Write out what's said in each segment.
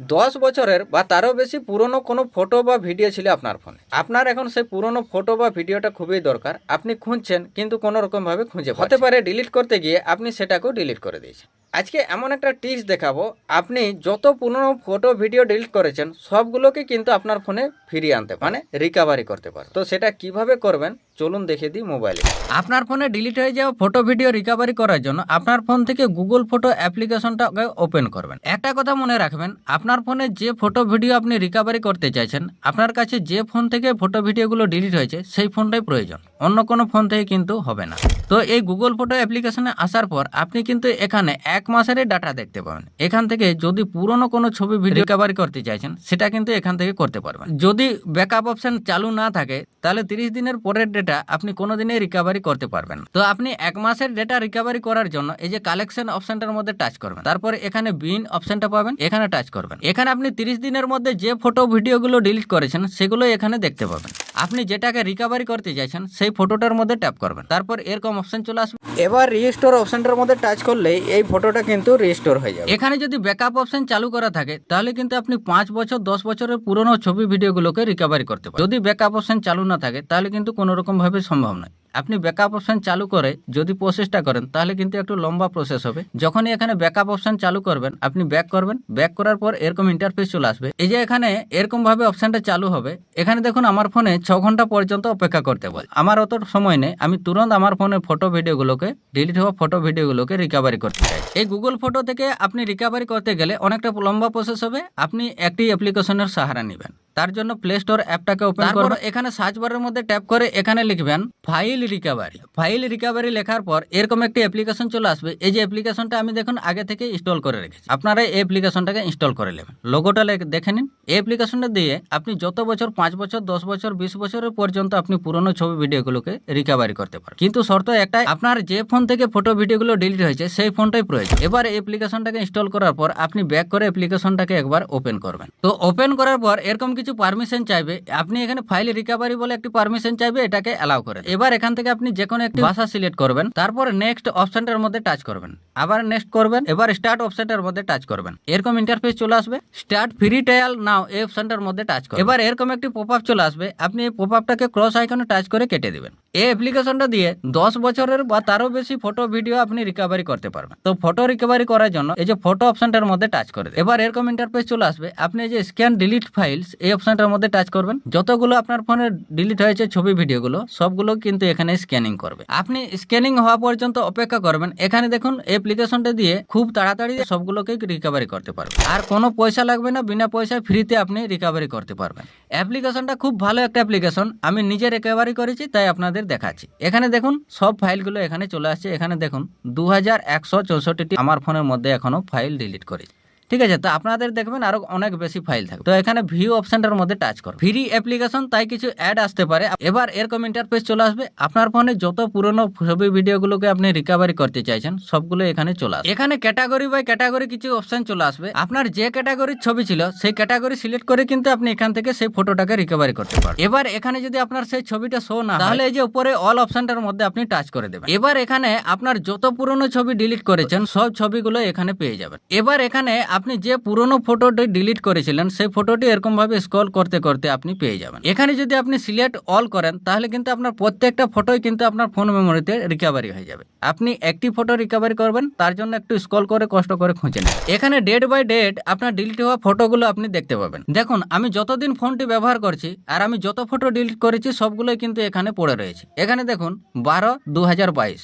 10 বছরের বা তারও বেশি পুরনো কোনো ফটো বা ভিডিও ছিল আপনার ফোনে, আপনার এখন সেই পুরনো ফটো বা ভিডিওটা খুবই দরকার, আপনি খুঁজছেন কিন্তু কোনো রকমভাবে খুঁজে হতে পারে ডিলিট করতে গিয়ে আপনি সেটাকেও ডিলিট করে দিয়েছেন। আজকে এমন একটা টিপস দেখাবো, আপনি যত পুরনো ফটো ভিডিও ডিলিট করেছেন সবগুলোকে কিন্তু আপনার ফোনে ফিরিয়ে আনতে মানে রিকভারি করতে পারেন। তো সেটা কিভাবে করবেন চলুন দেখে দিই মোবাইলে। আপনার ফোনে ডিলিট হয়ে যাওয়া ফটো ভিডিও রিকভারি করার জন্য আপনার ফোন থেকে গুগল ফটো অ্যাপ্লিকেশনটাকে ওপেন করবেন। একটা কথা মনে রাখবেন, আপনার ফোনে যে ফটো ভিডিও আপনি রিকভারি করতে চাইছেন, আপনার কাছে যে ফোন থেকে ফটো ভিডিওগুলো ডিলিট হয়েছে সেই ফোনটাই প্রয়োজন, অন্য কোনো ফোন থেকে কিন্তু হবে না। তো এই গুগল ফটো অ্যাপ্লিকেশনে আসার পর আপনি কিন্তু এখানে 1 মাসের ডাটা দেখতে পাবেন। এখান থেকে যদি পুরনো কোনো ছবি ভিডিও রিকভারি করতে চাইছেন সেটা কিন্তু এখান থেকে করতে পারবেন। যদি ব্যাকআপ অপশন চালু না থাকে তাহলে 30 দিনের পরের ডেটা আপনি কোনোদিনই রিকভারি করতে পারবেন। তো আপনি 1 মাসের ডেটা রিকভারি করার জন্য এই যে কালেকশন অপশনটার মধ্যে টাচ করবেন, তারপরে এখানে বিন অপশনটা পাবেন, এখানে টাচ করবেন। এখানে আপনি 30 দিনের মধ্যে যে ফটো ভিডিওগুলো ডিলিট করেছেন সেগুলো এখানে দেখতে পাবেন। আপনি যেটাকে রিকভারি করতে চাইছেন সেই ফটোটার মধ্যে ট্যাপ করবেন, তারপর এরকম অপশন চলে আসবে। এবার রিস্টোর অপশনটার মধ্যে টাচ করলেই এই ফটোটা কিন্তু রিস্টোর হয়ে যাবে। এখানে যদি ব্যাকআপ অপশন চালু করা থাকে তাহলে কিন্তু আপনি 5 বছর 10 বছরের পুরনো ছবি ভিডিওগুলোকে রিকভারি করতে পারেন। যদি ব্যাকআপ অপশন চালু না থাকে তাহলে কিন্তু কোনো রকম ভাবে সম্ভব নয়। আপনি ব্যাকআপ অপশন চালু করে যদি প্রসেসটা করেন তাহলে কিন্তু একটু লম্বা প্রসেস হবে। যখনই এখানে ব্যাকআপ অপশন চালু করবেন আপনি ব্যাক করবেন, ব্যাক করার পর এরকম ইন্টারফেস চলে আসবে। এই যে এখানে এরকম ভাবে অপশনটা চালু হবে। এখানে দেখুন আমার ফোনে 6 ঘন্টা পর্যন্ত অপেক্ষা করতে বলে। আমার অত সময় নেই, আমি তুরন্ত আমার ফোনের ফটো ভিডিওগুলোকে ডিলিট হওয়া ফটো ভিডিওগুলোকে রিকভারি করতে চাই। এই গুগল ফটো থেকে আপনি রিকভারি করতে গেলে অনেকটা লম্বা প্রসেস হবে। আপনি একটি অ্যাপ্লিকেশনের সাহারা নেবেন, তার জন্য প্লে স্টোর অ্যাপটাকে ওপেন করবেন। এখানে সার্চ বারের মধ্যে ট্যাপ করে এখানে লিখবেন ফাইল রিকভারি। ফাইল রিকভারি লেখার পর এরকম একটি অ্যাপ্লিকেশন চলে আসবে। এই যে অ্যাপ্লিকেশনটা আমি দেখুন আগে থেকে ইনস্টল করে রেখেছি, আপনারা এই অ্যাপ্লিকেশনটাকে ইনস্টল করে নেবেন। লোগোটা দেখে নিন। এই অ্যাপ্লিকেশনটা দিয়ে আপনি যত বছর 5 বছর 10 বছর 20 বছরের পর্যন্ত আপনি পুরনো ছবি ভিডিওগুলোকে রিকভারি করতে পারেন। কিন্তু শর্ত একটাই, আপনার যে ফোন থেকে ফটো ভিডিওগুলো ডিলিট হয়েছে সেই ফোনটাই প্রয়োজন। এবার এই অ্যাপ্লিকেশনটাকে ইনস্টল করার পর আপনি ব্যাক করে অ্যাপ্লিকেশনটাকে একবার ওপেন করবেন। তো ওপেন করার পর এরকম কিছু পারমিশন চাইবে, আপনি এখানে ফাইল রিকভারি বলে একটি পারমিশন চাইবে, এটাকে অ্যালাউ করেন। এবার এখান থেকে আপনি যে কোনো একটি ভাষা সিলেক্ট করবেন, তারপর নেক্সট অপশনটার মধ্যে টাচ করবেন, আবার নেক্সট করবেন, এবার স্টার্ট অপশনটার মধ্যে টাচ করবেন। এরকম ইন্টারফেস চলে আসবে। স্টার্ট ফ্রি ট্রায়াল নাও এই অপশনটার মধ্যে টাচ করবেন। এবার এরকম একটি পপআপ চলে আসবে, আপনি এই পপআপটাকে ক্রস আইকনে টাচ করে কেটে দিবেন। এই অ্যাপ্লিকেশনটা দিয়ে 10 বছরের বা তারও বেশি ফটো ভিডিও আপনি রিকভারি করতে পারবেন। তো ফটো রিকভারি করার জন্য এই যে ফটো অপশনটার মধ্যে টাচ করে দেবেন। এবার এরকম ইন্টারফেস চলে আসবে, আপনি এই যে স্ক্যান ডিলিট ফাইলস এই অপশনটার মধ্যে টাচ করবেন। যতগুলো আপনার ফোনে ডিলিট হয়েছে ছবি ভিডিওগুলো সবগুলো কিন্তু এখানে স্ক্যানিং করবে। আপনি স্ক্যানিং হওয়া পর্যন্ত অপেক্ষা করবেন। এখানে দেখুন অ্যাপ্লিকেশনটা দিয়ে খুব তাড়াতাড়ি সবগুলোকে রিকভারি করতে পারবেন, আর কোনো পয়সা লাগবে না, বিনা পয়সায় ফ্রিতে আপনি রিকভারি করতে পারবেন। অ্যাপ্লিকেশনটা খুব ভালো একটা অ্যাপ্লিকেশন, আমি নিজে রিকভারি করেছি তাই আপনাদের দেখাচ্ছি। এখানে দেখুন সব ফাইলগুলো এখানে চলে আসছে। এখানে দেখুন 2164টি আমার ফোনের মধ্যে এখনো ফাইল ডিলিট করেছি। ঠিক আছে, তো আপনাদের দেখবেন আরো অনেক বেশি ফাইল থাকবে। তো এখানে ভিউ অপশনটার মধ্যে টাচ করুন। ফ্রি অ্যাপ্লিকেশন তাই কিছু অ্যাড আসতে পারে। এবার এরকম ইন্টারফেস চলে আসবে, আপনার ফোনে যত পুরনো ছবি ভিডিওগুলোকে আপনি রিকভারি করতে চাইছেন সবগুলো এখানে চলে আসবে। এখানে ক্যাটাগরি বাই ক্যাটাগরি কিছু অপশন চলে আসবে। আপনার যে ক্যাটাগরির ছবি ছিল সেই ক্যাটাগরি সিলেক্ট করে কিন্তু আপনি এখান থেকে সেই ফটোটাকে রিকভারি করতে পারেন। এবার এখানে যদি আপনার সেই ছবিটা শো না তাহলে এই যে উপরে অল অপশনটার মধ্যে আপনি টাচ করে দেবেন। এবার এখানে আপনার যত পুরনো ছবি ডিলিট করেছেন সব ছবিগুলো এখানে পেয়ে যাবেন। এবার এখানে আপনি যে পুরনো ফটোটি ডিলিট করেছিলেন সেই ফটোটি এরকম ভাবে স্ক্রল করতে করতে আপনি পেয়ে যাবেন। এখানে যদি আপনি সিলেক্ট অল করেন তাহলে কিন্তু আপনার প্রত্যেকটা ফটোই কিন্তু আপনার ফোন মেমোরিতে রিকভারি হয়ে যাবে। আপনি একটি ফটো রিকভারি করবেন তার জন্য একটু স্ক্রল করে কষ্ট করে খুঁজে নেবেন। এখানে ডেট বাই ডেট আপনার ডিলিট হওয়া ফটোগুলো আপনি দেখতে পাবেন। দেখুন আমি যতদিন ফোনটি ব্যবহার করছি আর আমি যত ফটো ডিলিট করেছি সবগুলোই কিন্তু এখানে পড়ে রয়েছে। এখানে দেখুন 12/2022,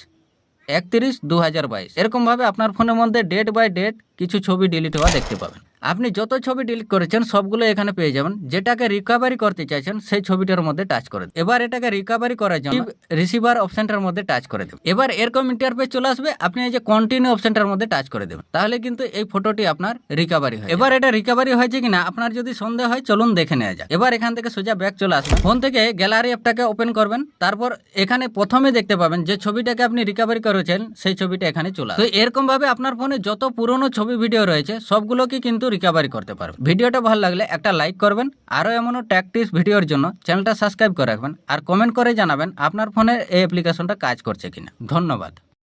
31/2022 এরকম ভাবে আপনার ফোনের মধ্যে ডেট বাই ডেট কিছু ছবি ডিলিট হওয়া দেখতে পাবেন। আপনি যত ছবি ডিলিট করেছেন সবগুলো এখানে পেয়ে যাবেন। যেটাকে রিকভারি করতে চাইছেন সেই ছবিটার মধ্যে টাচ করে দেবেন। এবার এটাকে রিকভারি করার জন্য রিসিভার অপশনটার মধ্যে টাচ করে দেবেন। এবার এরকম ইন্টারফেস চলে আসবে, আপনি এই যে কন্টিনিউ অপশনটার মধ্যে টাচ করে দেবেন। তাহলে কিন্তু এই ফটোটি আপনার রিকভারি হয়। এবার এটা রিকভারি হয়েছে কিনা আপনার যদি সন্দেহ হয় চলুন দেখে নেওয়া যাক। এবার এখান থেকে সোজা ব্যাক চলে আসবেন। ফোন থেকে গ্যালারি অ্যাপটাকে ওপেন করবেন, তারপর এখানে প্রথমে দেখতে পাবেন যে ছবিটাকে আপনি রিকভারি করেছেন সেই ছবিটা এখানে চলে আসবে। তো এরকম ভাবে আপনার ফোনে যত পুরনো ছবি ভিডিও রয়েছে সবগুলোকে কিন্তু রিকভারি করতে পারবেন। ভিডিওটা ভালো লাগলে একটা লাইক করবেন, আরো এমন ট্যাকটিক্স ভিডিওর জন্য চ্যানেলটা সাবস্ক্রাইব করে রাখবেন, আর কমেন্ট করে জানাবেন আপনার ফোনে এই অ্যাপ্লিকেশনটা কাজ করছে কিনা। ধন্যবাদ।